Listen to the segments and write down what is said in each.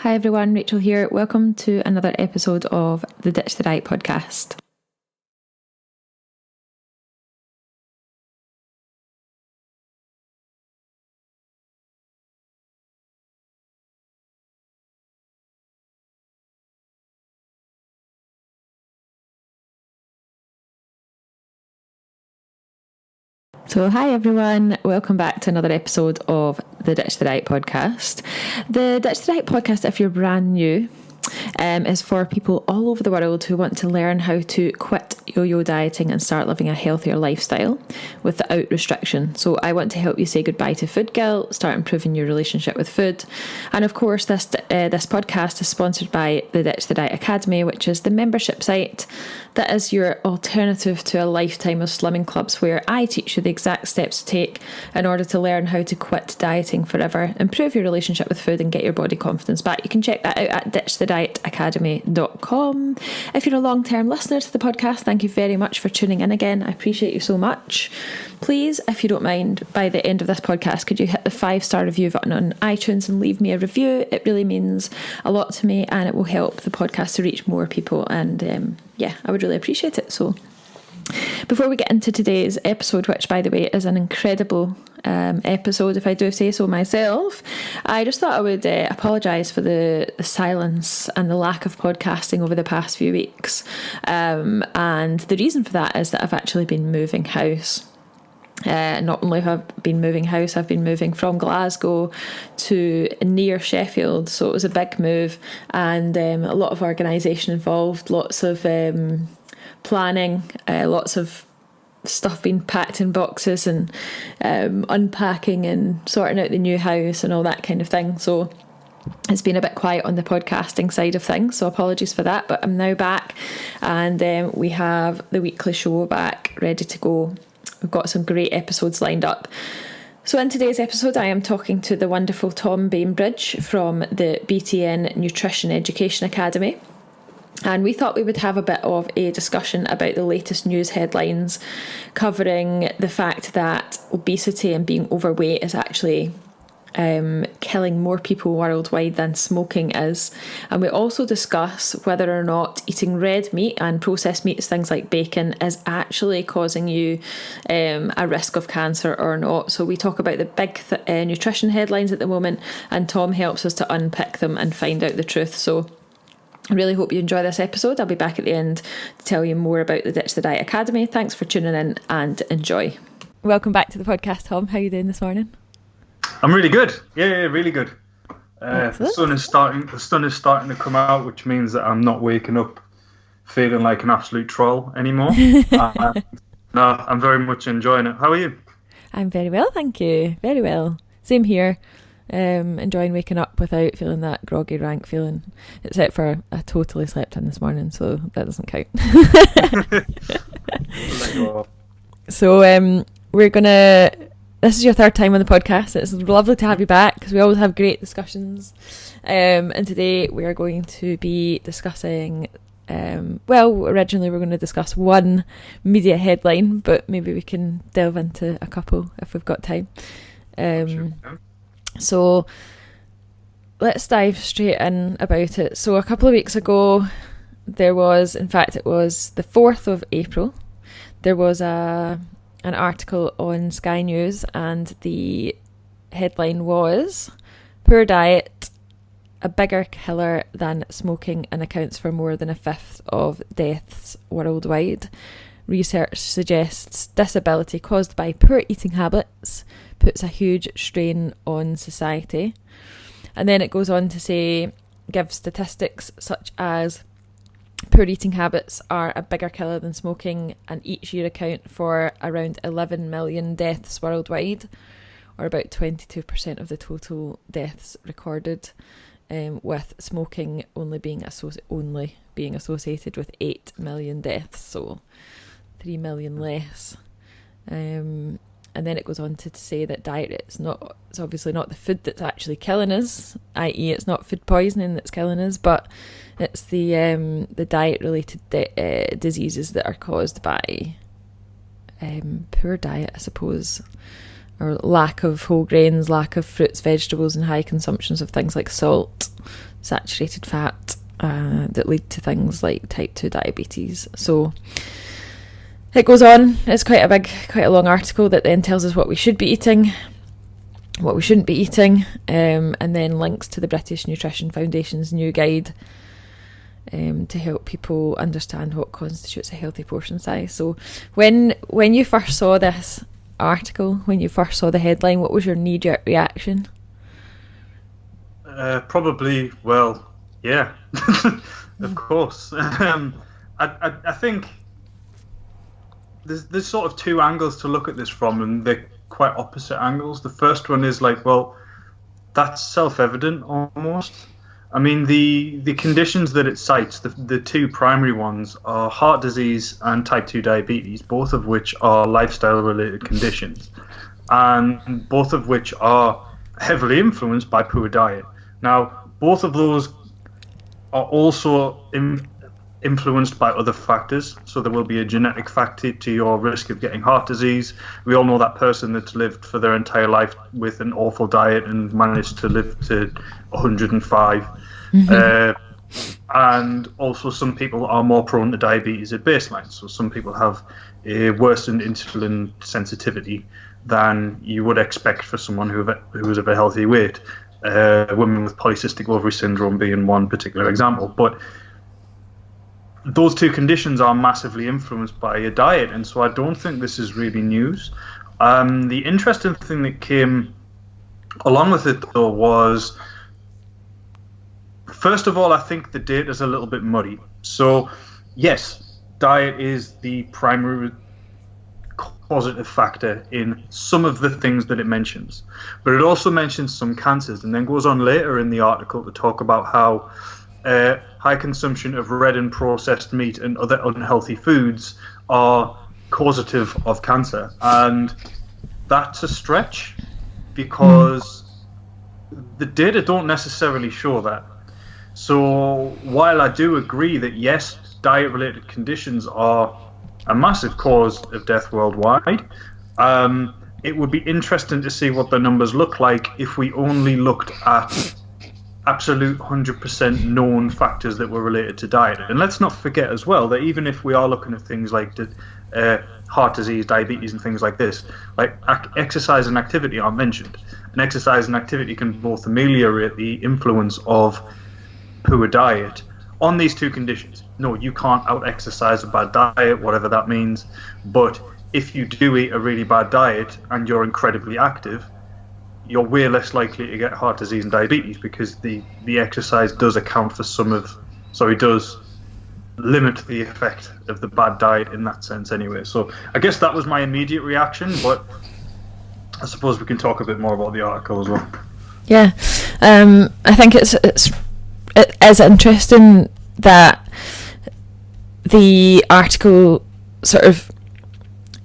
Hi everyone, Rachael here. Welcome to another episode of the Ditch the Diet podcast. So hi everyone, welcome back to another episode of the Ditch the Diet podcast. The Ditch the Diet podcast, if you're brand new, is for people all over the world who want to learn how to quit yo-yo dieting and start living a healthier lifestyle without restriction. So I want to help you say goodbye to food guilt, start improving your relationship with food. And of course, this podcast is sponsored by the Ditch the Diet Academy, which is the membership site that is your alternative to a lifetime of slimming clubs, where I teach you the exact steps to take in order to learn how to quit dieting forever, improve your relationship with food and get your body confidence back. You can check that out at ditchthedietacademy.com. If you're a long-term listener to the podcast, thank you very much for tuning in again. I appreciate you so much. Please, if you don't mind, by the end of this podcast, could you hit the 5-star review button on iTunes and leave me a review? It really means a lot to me and it will help the podcast to reach more people, and I would really appreciate it. So before we get into today's episode, which by the way is an incredible episode if I do say so myself, I just thought I would apologise for the silence and the lack of podcasting over the past few weeks, and the reason for that is that I've actually been moving house. Not only have I been moving house, I've been moving from Glasgow to near Sheffield, so it was a big move and a lot of organisation involved, lots of planning, lots of stuff being packed in boxes and unpacking and sorting out the new house and all that kind of thing. So it's been a bit quiet on the podcasting side of things, so apologies for that, but I'm now back and we have the weekly show back ready to go. We've got some great episodes lined up. So in today's episode, I am talking to the wonderful Tom Bainbridge from the BTN Nutrition Education Academy. And we thought we would have a bit of a discussion about the latest news headlines covering the fact that obesity and being overweight is actually killing more people worldwide than smoking is. And we also discuss whether or not eating red meat and processed meats, things like bacon, is actually causing you a risk of cancer or not. So we talk about the big nutrition headlines at the moment, and Tom helps us to unpick them and find out the truth. So I really hope you enjoy this episode. I'll be back at the end to tell you more about the Ditch the Diet Academy. Thanks for tuning in and enjoy. Welcome back to the podcast, Tom. How are you doing this morning? I'm really good. Yeah, really good. The sun is starting to come out, which means that I'm not waking up feeling like an absolute troll anymore. No, I'm very much enjoying it. How are you? I'm very well, thank you. Very well. Same here. Enjoying waking up without feeling that groggy rank feeling, except for I totally slept in this morning, so that doesn't count. So we're gonna. This is your third time on the podcast. It's lovely to have you back because we always have great discussions. And today we are going to be discussing, originally we're going to discuss one media headline, but maybe we can delve into a couple if we've got time. So let's dive straight in about it. So a couple of weeks ago, it was the 4th of April, there was an article on Sky News, and the headline was "Poor Diet, a bigger killer than smoking and accounts for more than a fifth of deaths worldwide. Research suggests disability caused by poor eating habits puts a huge strain on society." And then it goes on to say, give statistics such as poor eating habits are a bigger killer than smoking and each year account for around 11 million deaths worldwide, or about 22% of the total deaths recorded, with smoking only being associated with 8 million deaths, so 3 million less. And then it goes on to say that diet, it's obviously not the food that's actually killing us, i.e. it's not food poisoning that's killing us, but it's the diet-related diseases that are caused by poor diet, I suppose, or lack of whole grains, lack of fruits, vegetables, and high consumptions of things like salt, saturated fat, that lead to things like type 2 diabetes. So it goes on. It's quite a long article that then tells us what we should be eating, what we shouldn't be eating, and then links to the British Nutrition Foundation's new guide to help people understand what constitutes a healthy portion size. So when you first saw this article, when you first saw the headline, what was your knee-jerk reaction? Probably, well, yeah, of course. I think there's sort of two angles to look at this from, and they're quite opposite angles. The first one is like, well, that's self-evident almost. I mean, the conditions that it cites, the two primary ones are heart disease and type 2 diabetes, both of which are lifestyle-related conditions, and both of which are heavily influenced by poor diet. Now, both of those are also influenced by other factors. So there will be a genetic factor to your risk of getting heart disease. We all know that person that's lived for their entire life with an awful diet and managed to live to 105. And also some people are more prone to diabetes at baseline. So some people have a worsened insulin sensitivity than you would expect for someone who was of a healthy weight. Women with polycystic ovary syndrome being one particular example. But those two conditions are massively influenced by your diet, and so I don't think this is really news. The interesting thing that came along with it, though, was, first of all, I think the data is a little bit muddy. So, yes, diet is the primary causative factor in some of the things that it mentions, but it also mentions some cancers, and then goes on later in the article to talk about how high consumption of red and processed meat and other unhealthy foods are causative of cancer. And that's a stretch, because the data don't necessarily show that. So while I do agree that yes, diet-related conditions are a massive cause of death worldwide, it would be interesting to see what the numbers look like if we only looked at absolute 100% known factors that were related to diet. And let's not forget as well that even if we are looking at things like heart disease, diabetes, and things like this, like exercise and activity are mentioned. And exercise and activity can both ameliorate the influence of poor diet on these two conditions. No, you can't out-exercise a bad diet, whatever that means. But if you do eat a really bad diet and you're incredibly active, you're way less likely to get heart disease and diabetes, because the exercise does account for does limit the effect of the bad diet in that sense anyway. So I guess that was my immediate reaction, but I suppose we can talk a bit more about the article as well. Yeah, I think it is interesting that the article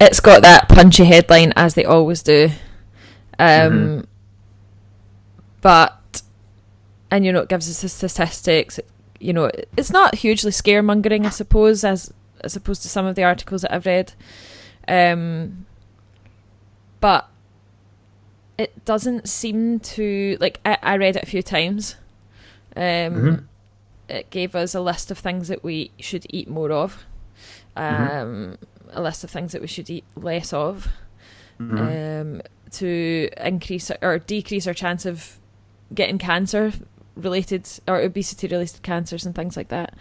it's got that punchy headline, as they always do. But, and it gives us the statistics. It's not hugely scaremongering, I suppose, as opposed to some of the articles that I've read. But it doesn't seem to, I read it a few times. It gave us a list of things that we should eat more of, a list of things that we should eat less of, to increase or decrease our chance of getting cancer related or obesity related cancers and things like that.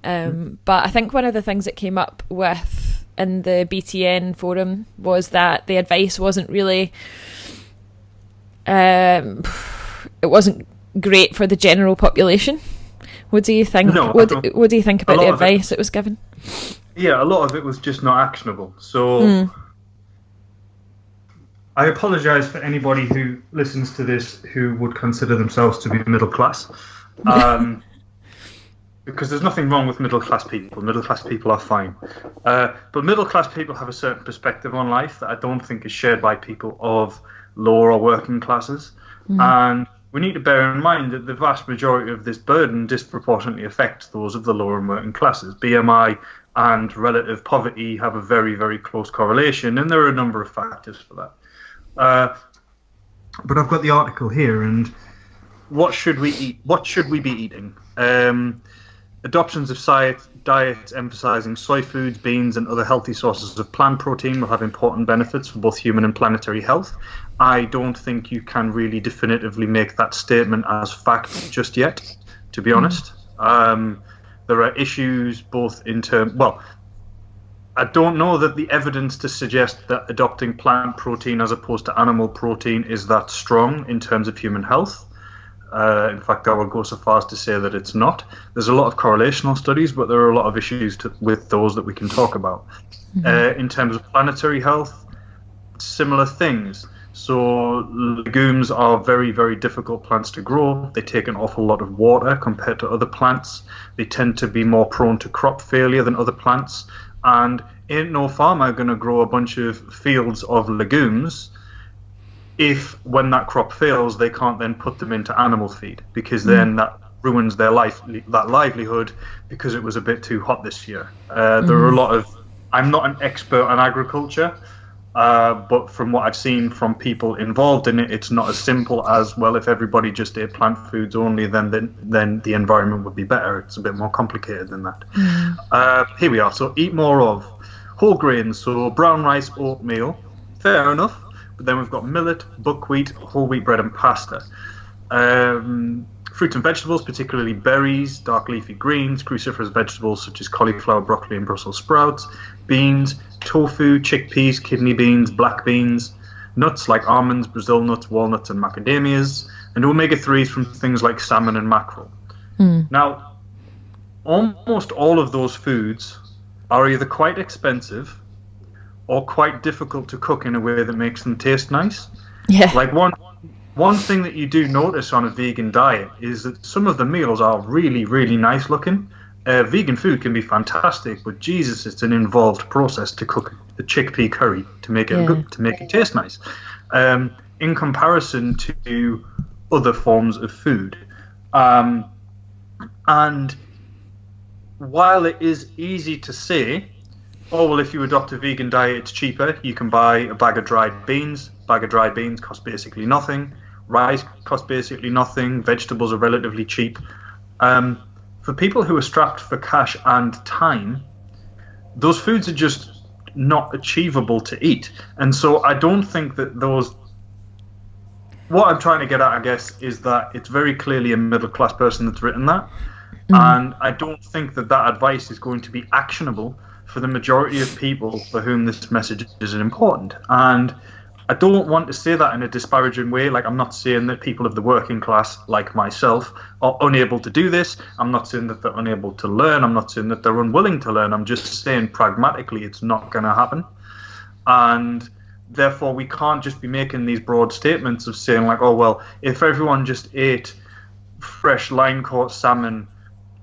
But I think one of the things that came up with in the BTN forum was that the advice wasn't really it wasn't great for the general population. What do you think? No, what do you think about the advice that was given? Yeah, a lot of it was just not actionable. So I apologise for anybody who listens to this who would consider themselves to be middle class, because there's nothing wrong with middle class people. Middle class people are fine, but middle class people have a certain perspective on life that I don't think is shared by people of lower or working classes, and we need to bear in mind that the vast majority of this burden disproportionately affects those of the lower and working classes. BMI and relative poverty have a very, very close correlation, and there are a number of factors for that. But I've got the article here, and what should we eat? What should we be eating? Adoptions of diets emphasizing soy foods, beans, and other healthy sources of plant protein will have important benefits for both human and planetary health. I don't think you can really definitively make that statement as fact just yet, to be honest. There are issues both in terms... Well, I don't know that the evidence to suggest that adopting plant protein as opposed to animal protein is that strong in terms of human health. In fact, I would go so far as to say that it's not. There's a lot of correlational studies, but there are a lot of issues with those that we can talk about. In terms of planetary health, similar things. So legumes are very, very difficult plants to grow. They take an awful lot of water compared to other plants. They tend to be more prone to crop failure than other plants. And ain't no farmer going to grow a bunch of fields of legumes if, when that crop fails, they can't then put them into animal feed, because then that ruins their livelihood because it was a bit too hot this year. There are a lot of... I'm not an expert on agriculture, but from what I've seen from people involved in it, it's not as simple as, well, if everybody just ate plant foods only, then the environment would be better. It's a bit more complicated than that. Here we are. So eat more of whole grains, so brown rice, oatmeal. Fair enough. But then we've got millet, buckwheat, whole wheat bread, and pasta. Fruits and vegetables, particularly berries, dark leafy greens, cruciferous vegetables such as cauliflower, broccoli, and Brussels sprouts, beans, tofu, chickpeas, kidney beans, black beans, nuts like almonds, Brazil nuts, walnuts, and macadamias, and omega-3s from things like salmon and mackerel. Now, almost all of those foods are either quite expensive or quite difficult to cook in a way that makes them taste nice. Yeah. Like one thing that you do notice on a vegan diet is that some of the meals are really, really nice looking. Vegan food can be fantastic, but Jesus, it's an involved process to cook the chickpea curry to make it good, to make it taste nice. In comparison to other forms of food, and while it is easy to say, oh, well, if you adopt a vegan diet, it's cheaper. You can buy a bag of dried beans. Bag of dried beans costs basically nothing. Rice costs basically nothing. Vegetables are relatively cheap. For people who are strapped for cash and time, those foods are just not achievable to eat. And so I don't think that those... What I'm trying to get at, I guess, is that it's very clearly a middle-class person that's written that. And I don't think that advice is going to be actionable for the majority of people for whom this message is important. And I don't want to say that in a disparaging way. Like, I'm not saying that people of the working class, like myself, are unable to do this. I'm not saying that they're unable to learn. I'm not saying that they're unwilling to learn. I'm just saying pragmatically it's not going to happen. And therefore we can't just be making these broad statements of saying like, oh, well, if everyone just ate fresh line-caught salmon,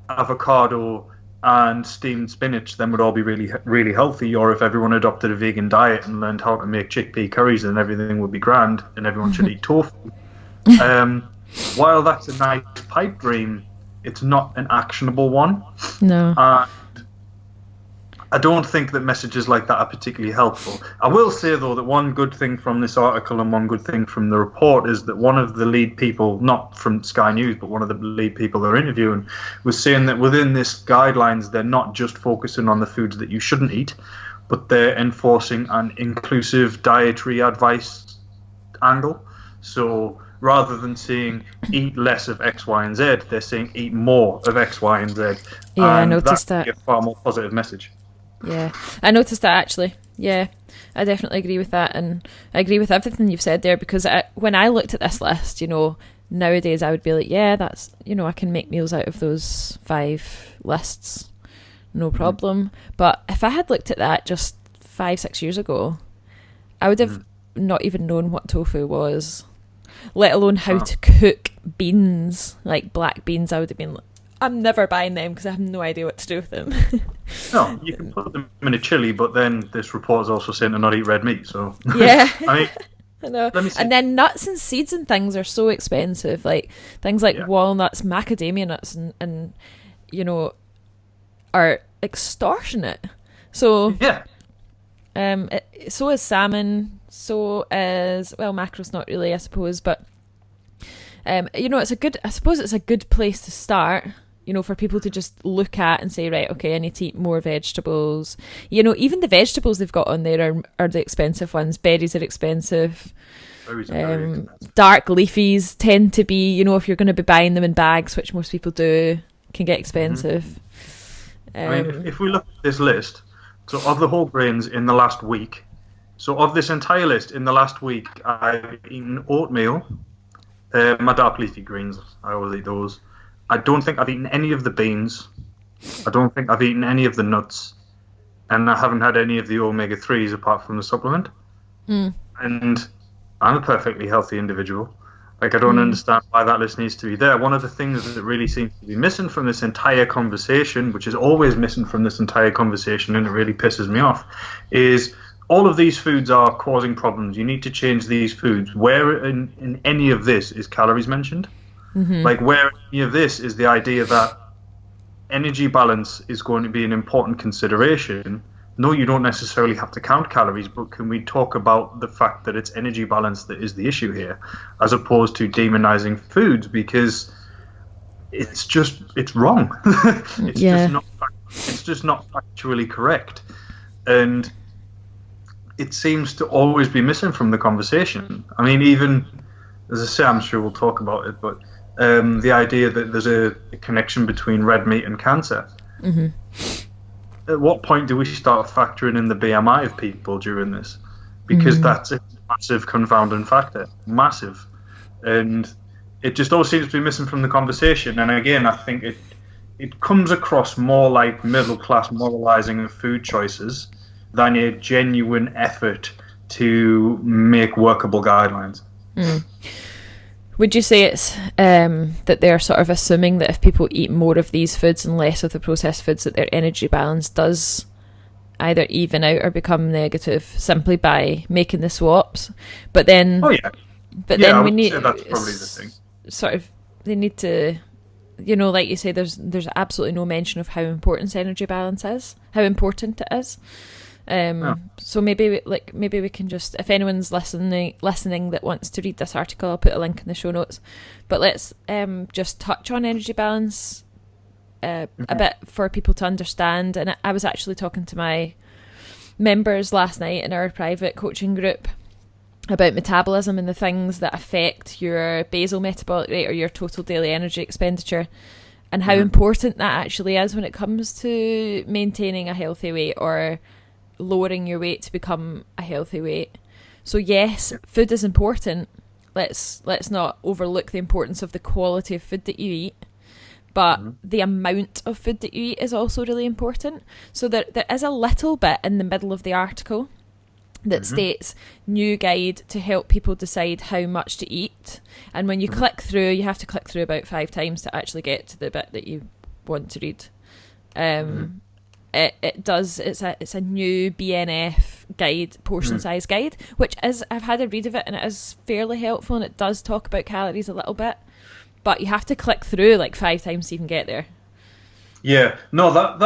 avocado, and steamed spinach, then would all be really, really healthy. Or if everyone adopted a vegan diet and learned how to make chickpea curries, then everything would be grand and everyone should eat tofu. While that's a nice pipe dream, it's not an actionable one. No. I don't think that messages like that are particularly helpful. I will say, though, that one good thing from this article and one good thing from the report is that one of the lead people, not from Sky News, but one of the lead people they're interviewing, was saying that within this guidelines, they're not just focusing on the foods that you shouldn't eat, but they're enforcing an inclusive dietary advice angle. So rather than saying eat less of X, Y, and Z, they're saying eat more of X, Y, and Z. Yeah, I noticed that. That's a far more positive message. Yeah, I noticed that actually. Yeah, I definitely agree with that, and I agree with everything you've said there, because when I looked at this list, you know, nowadays I would be like, yeah, that's, you know, I can make meals out of those 5 lists, no problem. But if I had looked at that just 5-6 years ago, I would have not even known what tofu was, let alone how to cook beans, like black beans. I would have been like, I'm never buying them because I have no idea what to do with them. No, you can put them in a chili, but then this report is also saying to not eat red meat. So yeah, I know. And then nuts and seeds and things are so expensive. Like things like walnuts, macadamia nuts, and you know, are extortionate. So yeah, So is salmon. So is, well, mackerel's not really, I suppose, but I suppose it's a good place to start, for people to just look at and say, right, okay, I need to eat more vegetables. Even the vegetables they've got on there are the expensive ones. Berries are expensive. Berries are very expensive. Dark leafies tend to be, if you're going to be buying them in bags, which most people do, can get expensive. I mean, if we look at this list, so of the whole grains in the last week, so of this entire list in the last week, I've eaten oatmeal, my dark leafy greens, I always eat those. I don't think I've eaten any of the beans. I don't think I've eaten any of the nuts. And I haven't had any of the omega-3s apart from the supplement. And I'm a perfectly healthy individual. Like, I don't understand why that list needs to be there. One of the things that really seems to be missing from this entire conversation, which is always missing from this entire conversation, and it really pisses me off, is all of these foods are causing problems. You need to change these foods. Where in any of this is calories mentioned? Like, where in any of this is the idea that energy balance is going to be an important consideration? No, you don't necessarily have to count calories, but can we talk about the fact that it's energy balance that is the issue here, as opposed to demonizing foods, because it's wrong. It's just not factually correct, and it seems to always be missing from the conversation. I mean, even as I say, I'm sure we'll talk about it, but the idea that there's a connection between red meat and cancer. At what point do we start factoring in the BMI of people during this? Because that's a massive confounding factor. Massive. And it just all seems to be missing from the conversation. And again, I think it comes across more like middle-class moralizing of food choices than a genuine effort to make workable guidelines. Would you say it's that they're sort of assuming that if people eat more of these foods and less of the processed foods, that their energy balance does either even out or become negative simply by making the swaps? But then, then we need, that's probably the thing. Sort of, they need to, like you say, there's absolutely no mention of how important energy balance is, how important it is. So maybe we can just, if anyone's listening that wants to read this article, I'll put a link in the show notes, but let's just touch on energy balance a bit for people to understand. And I was actually talking to my members last night in our private coaching group about metabolism and the things that affect your basal metabolic rate, or your total daily energy expenditure, and how important that actually is when it comes to maintaining a healthy weight or lowering your weight to become a healthy weight. So yes, food is important. Let's not overlook the importance of the quality of food that you eat, but the amount of food that you eat is also really important. So there is a little bit in the middle of the article that states new guide to help people decide how much to eat, and when you click through, you have to click through about 5 times to actually get to the bit that you want to read. It's a new BNF guide, portion size guide, which is, I've had a read of it and it is fairly helpful, and it does talk about calories a little bit, but you have to click through like 5 times to even get there. Yeah, no, that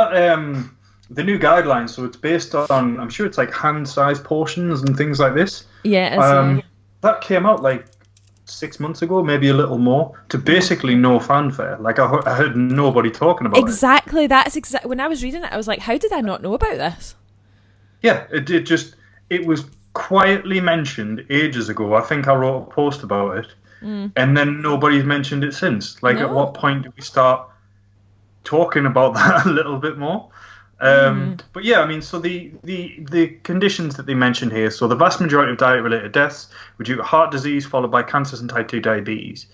the new guidelines, so it's based on, I'm sure it's like hand-sized portions and things like this. Yeah, it is, that came out like 6 months ago, maybe a little more, to basically no fanfare. Like, I heard nobody talking about it. Exactly, that's exactly, when I was reading it, I was like, how did I not know about this? Yeah, it was quietly mentioned ages ago. I think I wrote a post about it, and then nobody's mentioned it since. Like, at what point do we start talking about that a little bit more? But yeah, I mean, so the conditions that they mention here, so the vast majority of diet-related deaths were due to heart disease, followed by cancers and type 2 diabetes.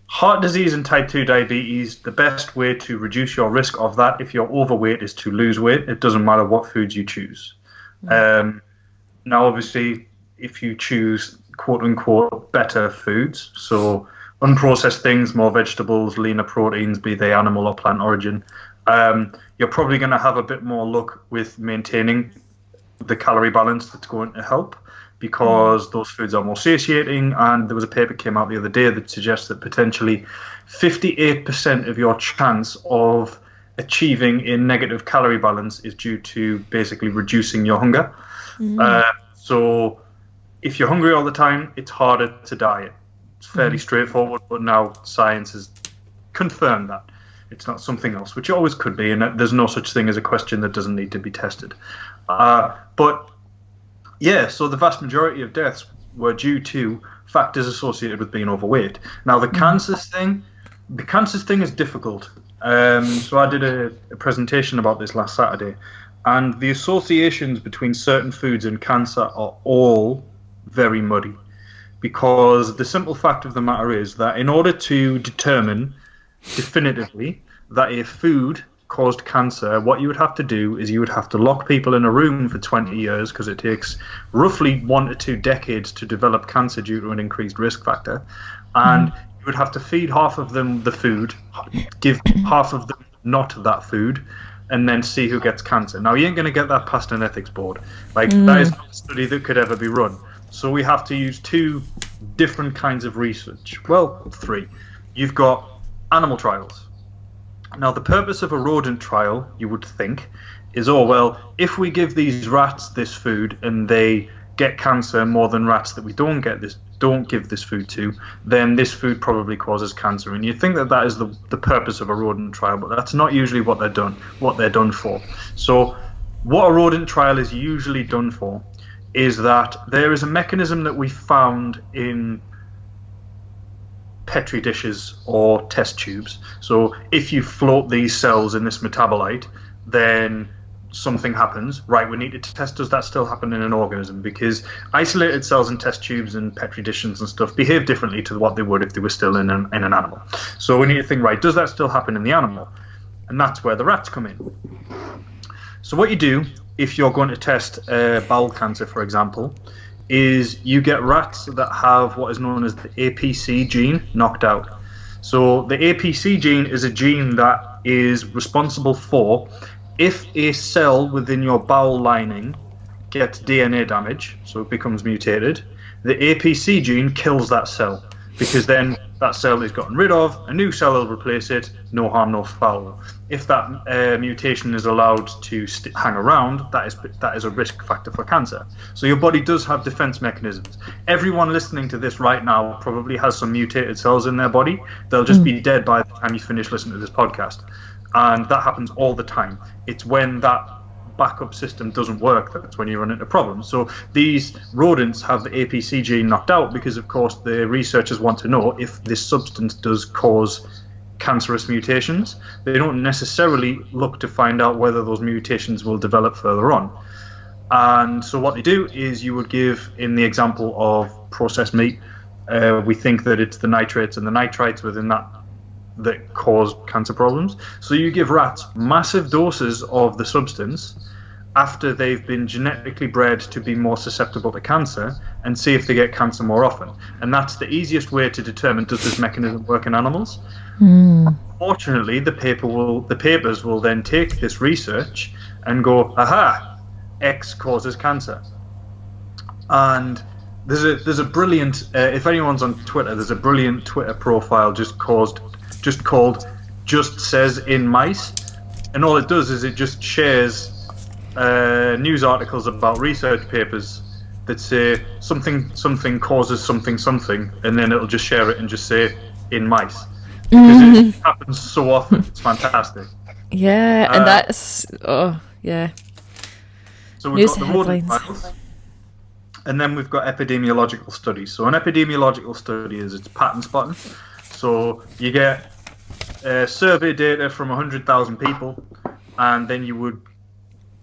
Heart disease and type 2 diabetes, the best way to reduce your risk of that if you're overweight is to lose weight. It doesn't matter what foods you choose. Now, obviously, if you choose quote-unquote better foods, so unprocessed things, more vegetables, leaner proteins, be they animal or plant origin, you're probably going to have a bit more luck with maintaining the calorie balance that's going to help, because those foods are more satiating. And there was a paper came out the other day that suggests that potentially 58% of your chance of achieving a negative calorie balance is due to basically reducing your hunger. So if you're hungry all the time, it's harder to diet. It's fairly straightforward, but now science has confirmed that. It's not something else, which it always could be, and there's no such thing as a question that doesn't need to be tested. But yeah, so the vast majority of deaths were due to factors associated with being overweight. Now, the cancers thing is difficult. So I did a presentation about this last Saturday, and the associations between certain foods and cancer are all very muddy, because the simple fact of the matter is that in order to determine definitively that a food caused cancer, what you would have to do is you would have to lock people in a room for 20 years, because it takes roughly 1 to 2 decades to develop cancer due to an increased risk factor, and you would have to feed half of them the food, give half of them not that food, and then see who gets cancer. Now, you ain't going to get that past an ethics board. Like, that is not a study that could ever be run. So we have to use 2 different kinds of research. Well, 3. You've got animal trials. Now, the purpose of a rodent trial, you would think, is, if we give these rats this food and they get cancer more than rats that we don't give this food to, then this food probably causes cancer. And you'd think that that is the purpose of a rodent trial, but that's not usually what they're done for. So what a rodent trial is usually done for is that there is a mechanism that we found in Petri dishes or test tubes. So if you float these cells in this metabolite, then something happens. Right, we need to test, does that still happen in an organism? Because isolated cells in test tubes and Petri dishes and stuff behave differently to what they would if they were still in an animal. So we need to think, right, does that still happen in the animal? And that's where the rats come in. So what you do if you're going to test bowel cancer, for example, is you get rats that have what is known as the APC gene knocked out. So the APC gene is a gene that is responsible for, if a cell within your bowel lining gets DNA damage, so it becomes mutated, the APC gene kills that cell, because then that cell is gotten rid of, a new cell will replace it, no harm, no foul. If that mutation is allowed to hang around, that is a risk factor for cancer. So your body does have defense mechanisms. Everyone listening to this right now probably has some mutated cells in their body. They'll just be dead by the time you finish listening to this podcast. And that happens all the time. It's when that backup system doesn't work that's when you run into problems. So these rodents have the APC gene knocked out because, of course, the researchers want to know if this substance does cause cancerous mutations. They don't necessarily look to find out whether those mutations will develop further on. And so what they do is, you would give, in the example of processed meat, we think that it's the nitrates and the nitrites within that cause cancer problems. So you give rats massive doses of the substance after they've been genetically bred to be more susceptible to cancer, and see if they get cancer more often. And that's the easiest way to determine, does this mechanism work in animals? Fortunately, the papers will then take this research and go, aha, X causes cancer. And there's a brilliant, if anyone's on Twitter, there's a brilliant Twitter profile just called Just Says in Mice, and all it does is it just shares news articles about research papers that say something causes something, and then it'll just share it and just say in mice, because it happens so often. It's fantastic. Yeah, and that's So we've news got the rodent headlines. trials, and then we've got epidemiological studies. So an epidemiological study is, it's pattern spotting. So you get survey data from 100,000 people, and then you would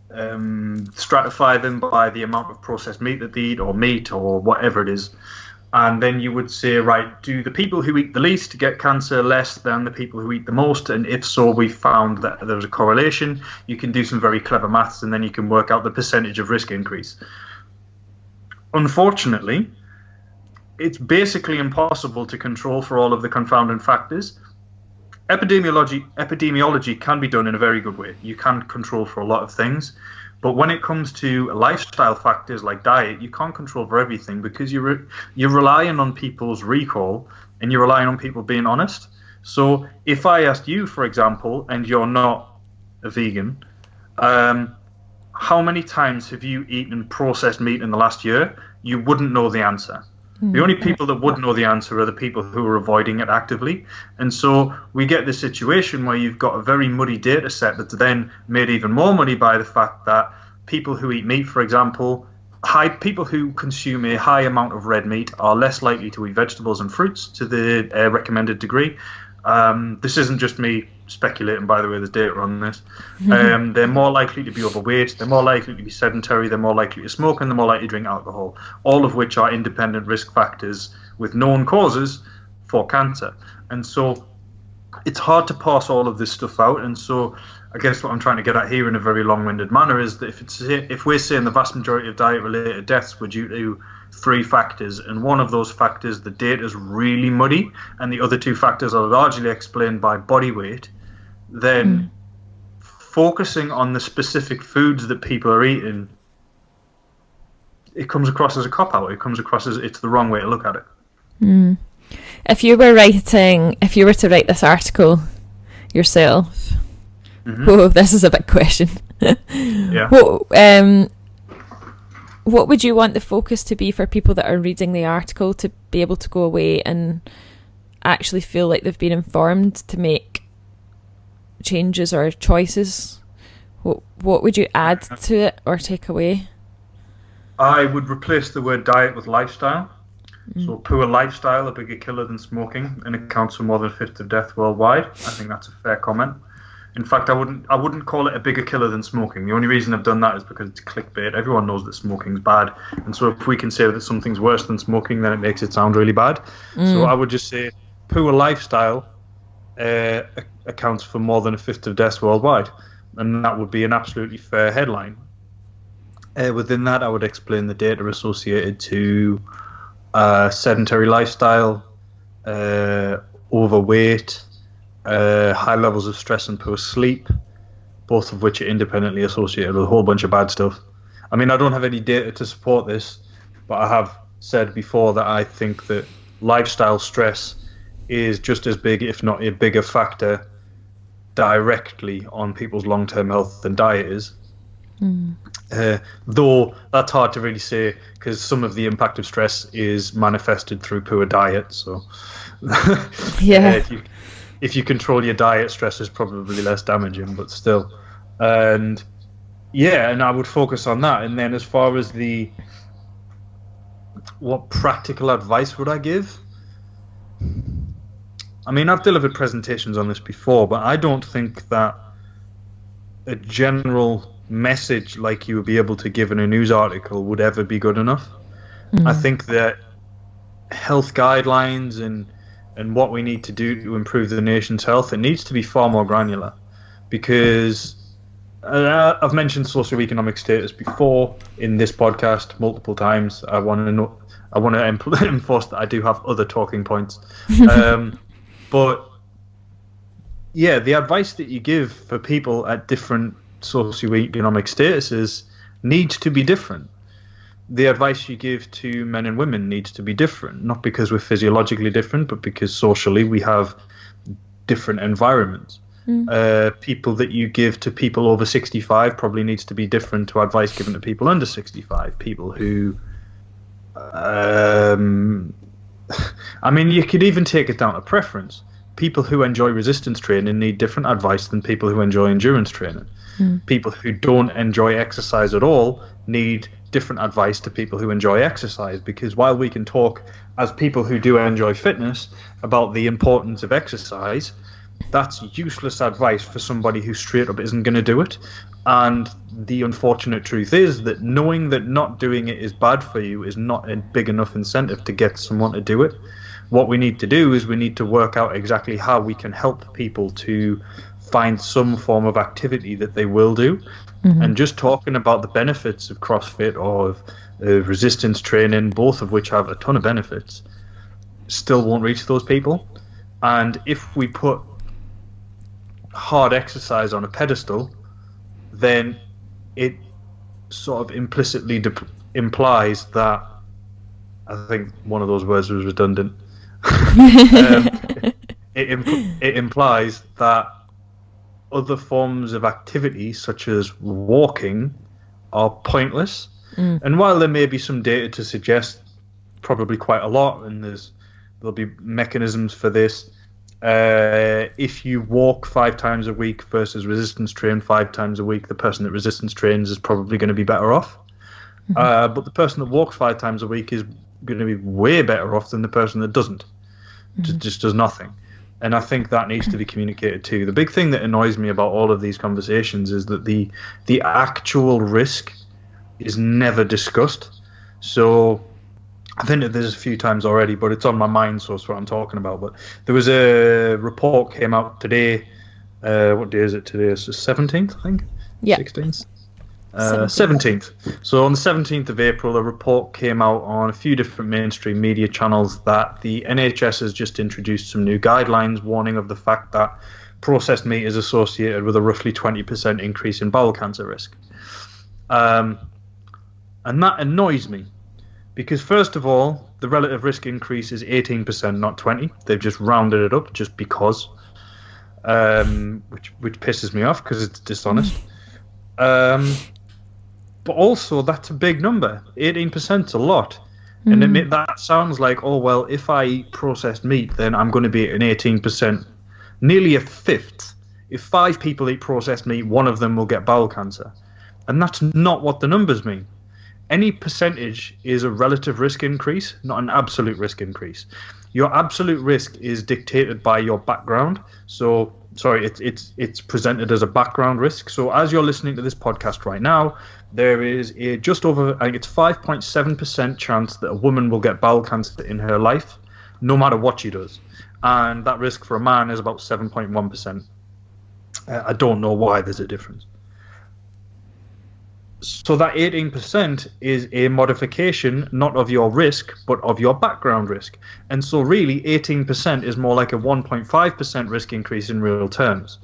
stratify them by the amount of processed meat that they eat, or meat, or whatever it is. And then you would say, right, do the people who eat the least get cancer less than the people who eat the most? And if so, we found that there's a correlation. You can do some very clever maths, and then you can work out the percentage of risk increase. Unfortunately, it's basically impossible to control for all of the confounding factors. Epidemiology can be done in a very good way. You can control for a lot of things, but when it comes to lifestyle factors like diet, you can't control for everything, because you're relying on people's recall, and you're relying on people being honest. So if I asked you, for example, and you're not a vegan, how many times have you eaten processed meat in the last year? You wouldn't know the answer. The only people that would know the answer are the people who are avoiding it actively. And so we get this situation where you've got a very muddy data set that's then made even more muddy by the fact that people who eat meat, for example, people who consume a high amount of red meat are less likely to eat vegetables and fruits to the recommended degree. This isn't just me speculating, by the way, there's data on this. They're more likely to be overweight, they're more likely to be sedentary, they're more likely to smoke, and they're more likely to drink alcohol, all of which are independent risk factors with known causes for cancer. And so it's hard to parse all of this stuff out. And so I guess what I'm trying to get at here in a very long-winded manner is that if we're saying the vast majority of diet-related deaths were due to 3 factors, and one of those factors, the data is really muddy, and the other 2 factors are largely explained by body weight, then focusing on the specific foods that people are eating, it comes across as a cop-out. It comes across as it's the wrong way to look at it. If you were to write this article yourself, oh, this is a big question. Yeah. What would you want the focus to be for people that are reading the article to be able to go away and actually feel like they've been informed to make changes or choices? What would you add to it or take away? I would replace the word diet with lifestyle. So poor lifestyle, a bigger killer than smoking, and accounts for more than a fifth of death worldwide. I think that's a fair comment. In fact, I wouldn't call it a bigger killer than smoking. The only reason I've done that is because it's clickbait. Everyone knows that smoking's bad. And so if we can say that something's worse than smoking, then it makes it sound really bad. So I would just say poor lifestyle accounts for more than a fifth of deaths worldwide. And that would be an absolutely fair headline. Within that, I would explain the data associated to sedentary lifestyle, overweight, high levels of stress and poor sleep, both of which are independently associated with a whole bunch of bad stuff. I mean, I don't have any data to support this, but I have said before that I think that lifestyle stress is just as big, if not a bigger factor, directly on people's long-term health than diet is. Though that's hard to really say because some of the impact of stress is manifested through poor diet. So if you control your diet, stress is probably less damaging, but still. And I would focus on that. And then as far as what practical advice would I give? I mean, I've delivered presentations on this before, but I don't think that a general message like you would be able to give in a news article would ever be good enough. I think that health guidelines and what we need to do to improve the nation's health, it needs to be far more granular, because I've mentioned socioeconomic status before in this podcast multiple times. I want to enforce that I do have other talking points. But yeah, the advice that you give for people at different socioeconomic statuses needs to be different. The advice you give to men and women needs to be different, not because we're physiologically different, but because socially we have different environments. People that you give to people over 65 probably needs to be different to advice given to people under 65. People who, I mean, you could even take it down to preference. People who enjoy resistance training need different advice than people who enjoy endurance training. People who don't enjoy exercise at all need different advice to people who enjoy exercise, because while we can talk as people who do enjoy fitness about the importance of exercise, that's useless advice for somebody who straight up isn't going to do it. And the unfortunate truth is that knowing that not doing it is bad for you is not a big enough incentive to get someone to do it. What we need to do is we need to work out exactly how we can help people to find some form of activity that they will do. And just talking about the benefits of CrossFit or of resistance training, both of which have a ton of benefits, still won't reach those people. And if we put hard exercise on a pedestal, then it sort of implicitly implies that, I think one of those words was redundant. It implies that other forms of activity, such as walking, are pointless. And while there may be some data to suggest probably quite a lot, and there'll be mechanisms for this, if you walk 5 times a week versus resistance train 5 times a week, the person that resistance trains is probably going to be better off. But the person that walks 5 times a week is going to be way better off than the person that doesn't. Just does nothing. And I think that needs to be communicated too. The big thing that annoys me about all of these conversations is that the actual risk is never discussed. So I've hinted this a few times already, but it's on my mind, so it's what I'm talking about. But there was a report came out today. What day is it today? It's the 17th, I think? Yeah. 16th? 17th. So on the 17th of April, a report came out on a few different mainstream media channels that the NHS has just introduced some new guidelines warning of the fact that processed meat is associated with a roughly 20% increase in bowel cancer risk. And that annoys me because, first of all, the relative risk increase is 18%, not 20. They've just rounded it up just because, which pisses me off because it's dishonest. But also, that's a big number. 18% is a lot. And that sounds like, oh, well, if I eat processed meat, then I'm going to be at an 18%, nearly a fifth. If 5 people eat processed meat, one of them will get bowel cancer. And that's not what the numbers mean. Any percentage is a relative risk increase, not an absolute risk increase. Your absolute risk is dictated by your background. So, sorry, it's presented as a background risk. So as you're listening to this podcast right now, there is a just over, I think it's 5.7% chance that a woman will get bowel cancer in her life, no matter what she does. And that risk for a man is about 7.1%. I don't know why there's a difference. So that 18% is a modification, not of your risk, but of your background risk. And so really 18% is more like a 1.5% risk increase in real terms.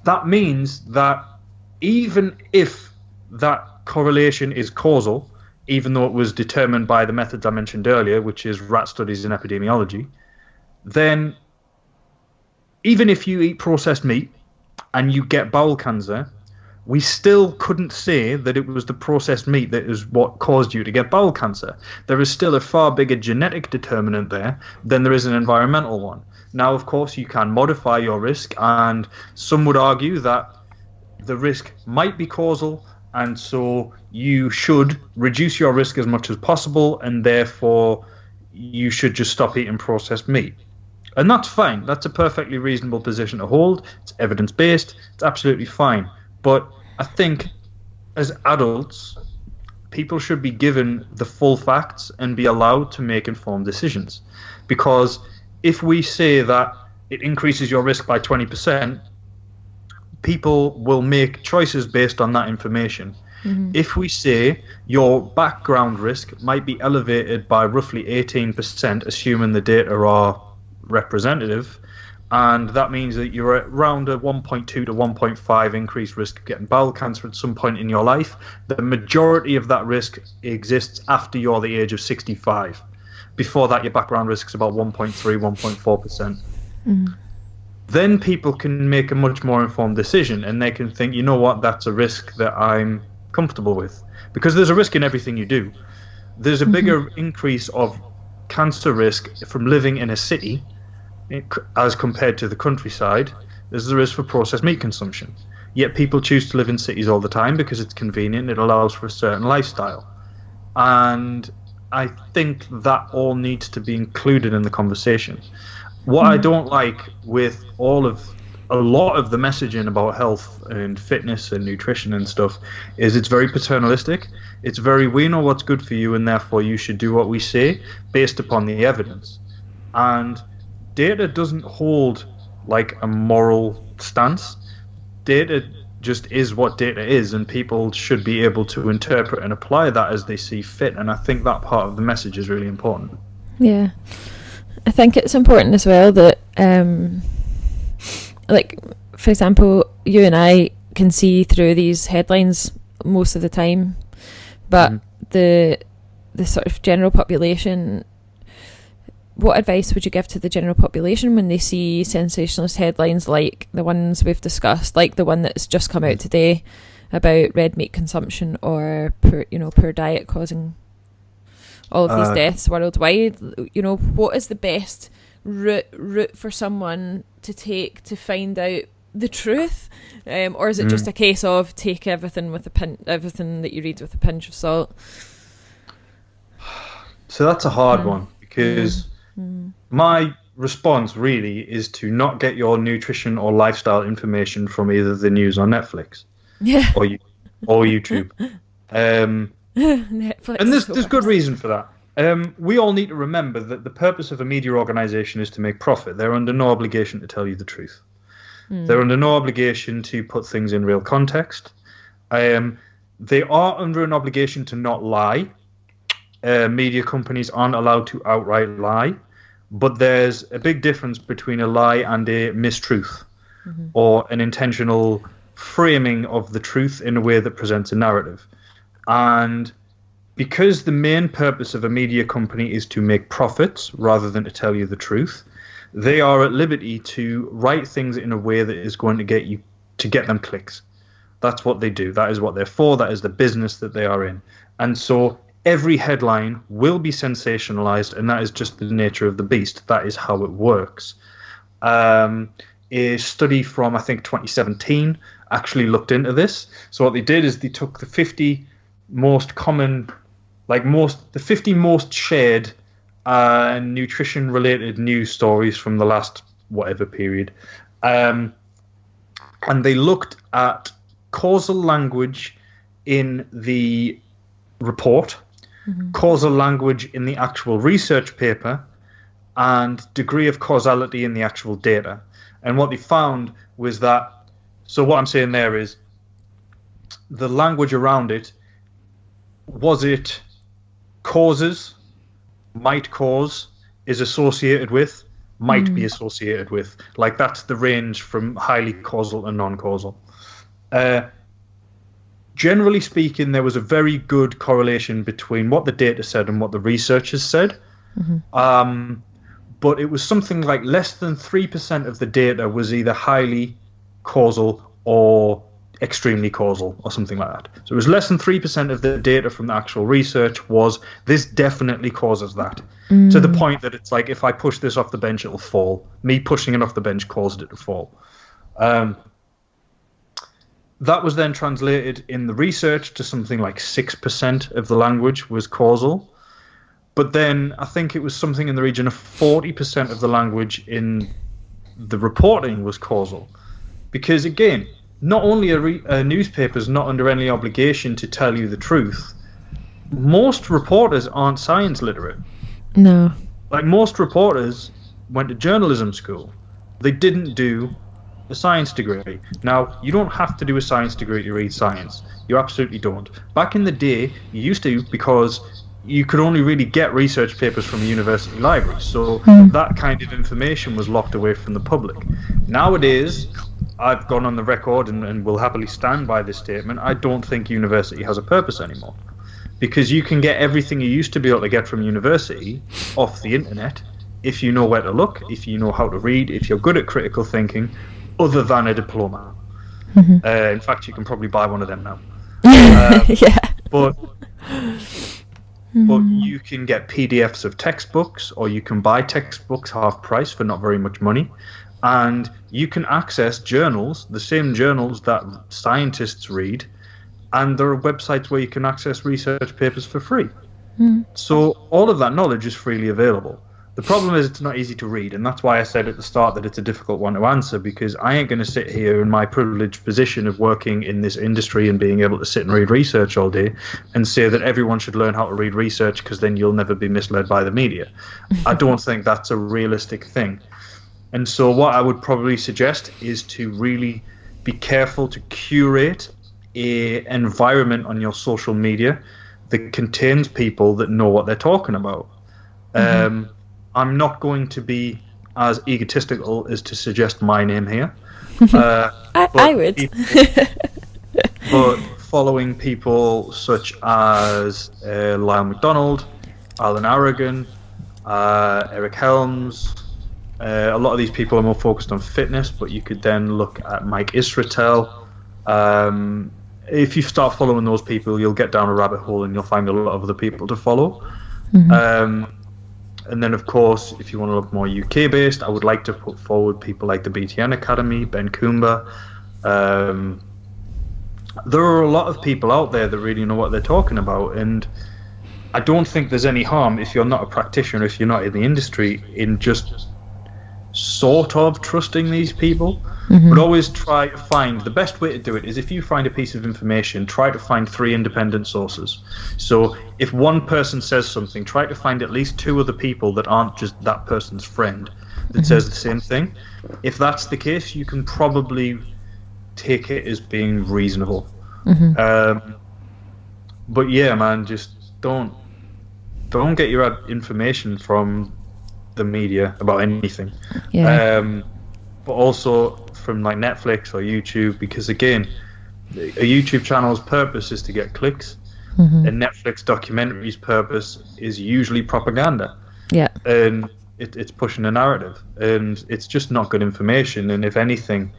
That means that even if that correlation is causal, even though it was determined by the methods I mentioned earlier, which is rat studies and epidemiology, then even if you eat processed meat and you get bowel cancer, we still couldn't say that it was the processed meat that is what caused you to get bowel cancer. There is still a far bigger genetic determinant there than there is an environmental one. Now, of course, you can modify your risk, and some would argue that the risk might be causal, and so you should reduce your risk as much as possible, and therefore you should just stop eating processed meat. And that's fine. That's a perfectly reasonable position to hold. It's evidence-based. It's absolutely fine. But I think as adults, people should be given the full facts and be allowed to make informed decisions. Because if we say that it increases your risk by 20%, people will make choices based on that information. If we say your background risk might be elevated by roughly 18%, assuming the data are representative, and that means that you're at around a 1.2 to 1.5 increased risk of getting bowel cancer at some point in your life. The majority of that risk exists after you're the age of 65. Before that, your background risk is about 1.3, 1.4%. Then people can make a much more informed decision, and they can think, you know what, that's a risk that I'm comfortable with. Because there's a risk in everything you do. There's a bigger increase of cancer risk from living in a city as compared to the countryside as there is for processed meat consumption. Yet people choose to live in cities all the time because it's convenient, it allows for a certain lifestyle. And I think that all needs to be included in the conversation. What I don't like with a lot of the messaging about health and fitness and nutrition and stuff is it's very paternalistic. It's very, we know what's good for you and therefore you should do what we say based upon the evidence. And data doesn't hold like a moral stance. Data just is what data is, and people should be able to interpret and apply that as they see fit. And I think that part of the message is really important. Yeah. I think it's important as well that, like, for example, you and I can see through these headlines most of the time, but the sort of general population what advice would you give to the general population when they see sensationalist headlines like the ones we've discussed, like the one that's just come out today about red meat consumption or poor diet causing all of these deaths worldwide? What is the best route for someone to take to find out the truth, or is it just a case of take everything that you read with a pinch of salt? So that's a hard one, because my response really is to not get your nutrition or lifestyle information from either the news or Netflix, or YouTube. Netflix, and there's good reason for that. We all need to remember that the purpose of a media organization is to make profit. They're under no obligation to tell you the truth. They're under no obligation to put things in real context. They are under an obligation to not lie. Media companies aren't allowed to outright lie, but there's a big difference between a lie and a mistruth, or an intentional framing of the truth in a way that presents a narrative. And because the main purpose of a media company is to make profits rather than to tell you the truth, they are at liberty to write things in a way that is going to get them clicks. That's what they do. That is what they're for. That is the business that they are in. And so every headline will be sensationalized, and that is just the nature of the beast. That is how it works. A study from, I think, 2017 actually looked into this. So what they did is they took the 50 most common, the 50 most shared nutrition-related news stories from the last whatever period, and they looked at causal language in the report, causal language in the actual research paper, and degree of causality in the actual data. And what they found was that, so what I'm saying there is, the language around it, was it causes, might cause, is associated with, might be associated with. Like, that's the range from highly causal and non-causal. Generally speaking, there was a very good correlation between what the data said and what the researchers said. But it was something like less than 3% of the data was either highly causal or extremely causal or something like that. So it was less than 3% of the data from the actual research was, this definitely causes that. To the point that it's like, if I push this off the bench, it'll fall. Me pushing it off the bench caused it to fall. That was then translated in the research to something like 6% of the language was causal. But then I think it was something in the region of 40% of the language in the reporting was causal. Because again, not only are newspapers not under any obligation to tell you the truth, most reporters aren't science literate. No. Like, most reporters went to journalism school. They didn't do a science degree. Now, you don't have to do a science degree to read science. You absolutely don't. Back in the day, you used to, because you could only really get research papers from a university library. So that kind of information was locked away from the public. Nowadays, I've gone on the record and will happily stand by this statement, I don't think university has a purpose anymore. Because you can get everything you used to be able to get from university off the internet if you know where to look, if you know how to read, if you're good at critical thinking, other than a diploma. In fact, you can probably buy one of them now. But you can get PDFs of textbooks, or you can buy textbooks half price for not very much money. And you can access journals, the same journals that scientists read, and there are websites where you can access research papers for free. So all of that knowledge is freely available. The problem is it's not easy to read, and that's why I said at the start that it's a difficult one to answer, because I ain't going to sit here in my privileged position of working in this industry and being able to sit and read research all day and say that everyone should learn how to read research because then you'll never be misled by the media. I don't think that's a realistic thing. And so what I would probably suggest is to really be careful to curate an environment on your social media that contains people that know what they're talking about. I'm not going to be as egotistical as to suggest my name here. I would. But following people such as Lyle McDonald, Alan Aragon, Eric Helms. A lot of these people are more focused on fitness, but you could then look at Mike Israetel. If you start following those people, you'll get down a rabbit hole and you'll find a lot of other people to follow. And then, of course, if you want to look more UK-based, I would like to put forward people like the BTN Academy, Ben Coomber. There are a lot of people out there that really know what they're talking about, and I don't think there's any harm if you're not a practitioner, if you're not in the industry, in just sort of trusting these people. But always try to find the best way to do it is if you find a piece of information, try to find 3 independent sources. So if one person says something, try to find at least 2 other people that aren't just that person's friend that says the same thing. If that's the case, you can probably take it as being reasonable. But yeah, man, just don't get your information from the media about anything. But also from like Netflix or YouTube, because again, a YouTube channel's purpose is to get clicks, and Netflix documentary's purpose is usually propaganda. And it's pushing a narrative, and it's just not good information. And if anything,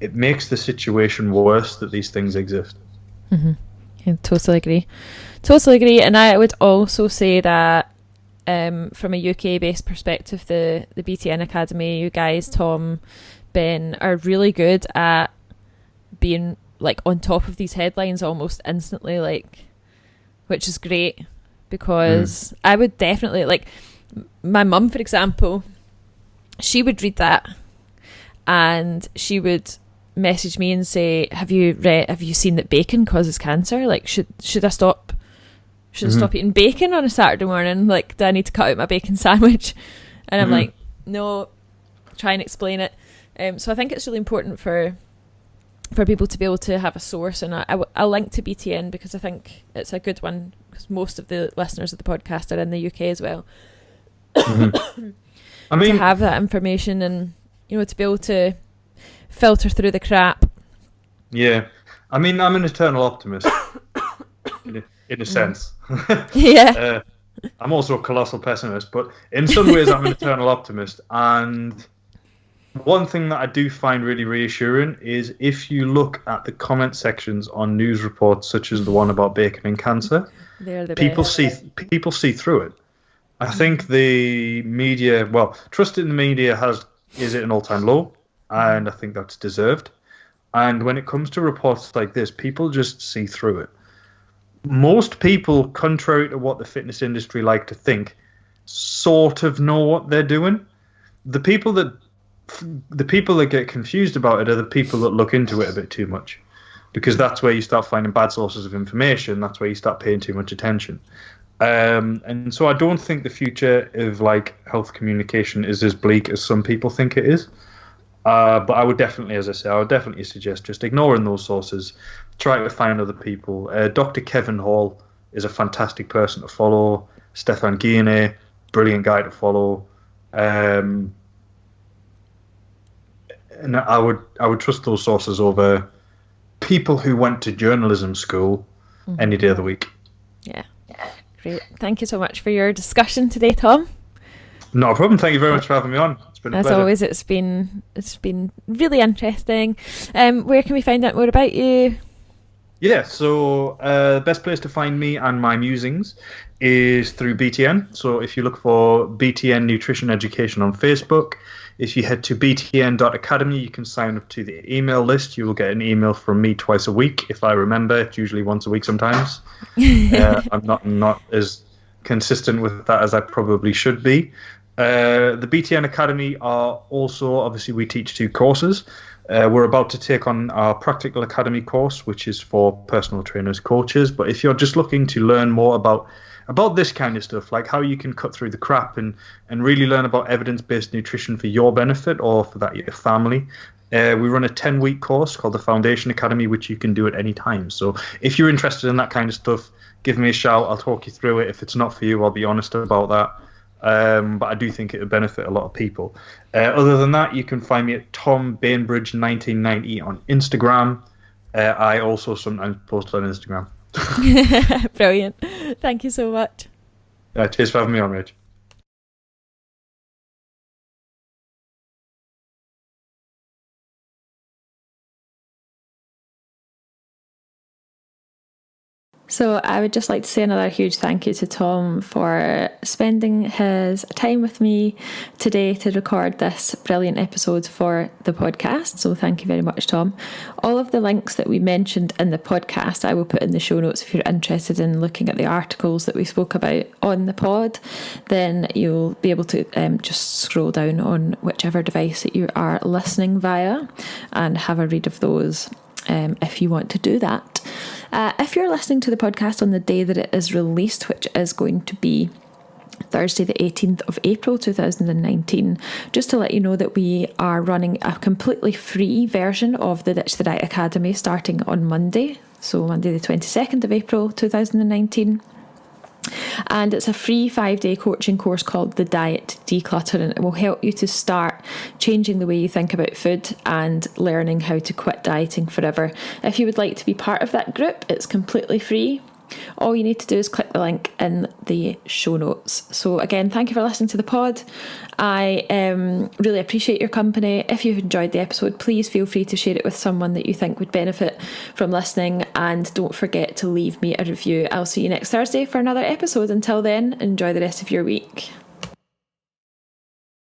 it makes the situation worse that these things exist. I totally agree. And I would also say that from a UK-based perspective, the BTN Academy, you guys, Tom, Ben, are really good at being like on top of these headlines almost instantly, like, which is great, because I would definitely, like, my mum, for example, she would read that and she would message me and say, have you seen that bacon causes cancer? Like, should I stop eating bacon on a Saturday morning? Like, do I need to cut out my bacon sandwich? And I'm like, no, try and explain it. So I think it's really important for people to be able to have a source, and I'll link to BTN because I think it's a good one, because most of the listeners of the podcast are in the UK as well. I mean, to have that information and, you know, to be able to filter through the crap. Yeah, I mean, I'm an eternal optimist in a sense. I'm also a colossal pessimist, but in some ways I'm an eternal optimist. And one thing that I do find really reassuring is if you look at the comment sections on news reports such as the one about bacon and cancer, people see through it. I think the media, trust in the media is at an all-time low, and I think that's deserved. And when it comes to reports like this, people just see through it. Most people, contrary to what the fitness industry like to think, sort of know what they're doing. The people that get confused about it are the people that look into it a bit too much, because that's where you start finding bad sources of information. That's where you start paying too much attention. And so I don't think the future of like health communication is as bleak as some people think it is. But I would definitely, as I say, suggest just ignoring those sources, try to find other people. Dr. Kevin Hall is a fantastic person to follow. Stefan Guillenet, brilliant guy to follow. And I would trust those sources over people who went to journalism school any day of the week. Yeah. Great. Thank you so much for your discussion today, Tom. Not a problem. Thank you very much for having me on. It's been a pleasure. As always, it's been really interesting. Where can we find out more about you? Yeah, so the best place to find me and my musings is through BTN. So if you look for BTN Nutrition Education on Facebook, if you head to btn.academy, you can sign up to the email list. You will get an email from me twice a week, if I remember. It's usually once a week sometimes. I'm not as consistent with that as I probably should be. The BTN Academy are also, obviously, we teach 2 courses. We're about to take on our Practical Academy course, which is for personal trainers, coaches. But if you're just looking to learn more about this kind of stuff, like how you can cut through the crap and really learn about evidence-based nutrition for your benefit or for that your family, we run a 10-week course called the Foundation Academy, which you can do at any time. So if you're interested in that kind of stuff, give me a shout. I'll talk you through it. If it's not for you, I'll be honest about that. But I do think it would benefit a lot of people. Other than that, you can find me at Tom Bainbridge 1990 on Instagram. I also sometimes post on Instagram. Brilliant. Thank you so much. Cheers for having me on, Rach. So I would just like to say another huge thank you to Tom for spending his time with me today to record this brilliant episode for the podcast. So thank you very much, Tom. All of the links that we mentioned in the podcast I will put in the show notes. If you're interested in looking at the articles that we spoke about on the pod, then you'll be able to just scroll down on whichever device that you are listening via and have a read of those if you want to do that. If you're listening to the podcast on the day that it is released, which is going to be Thursday the 18th of April 2019, just to let you know that we are running a completely free version of the Ditch the Diet Academy starting on Monday, so Monday the 22nd of April 2019. And it's a free 5-day coaching course called The Diet Declutter, and it will help you to start changing the way you think about food and learning how to quit dieting forever. If you would like to be part of that group, it's completely free. All you need to do is click the link in the show notes. So again, thank you for listening to the pod. I really appreciate your company. If you've enjoyed the episode, please feel free to share it with someone that you think would benefit from listening, and don't forget to leave me a review. I'll see you next Thursday for another episode. Until then, enjoy the rest of your week.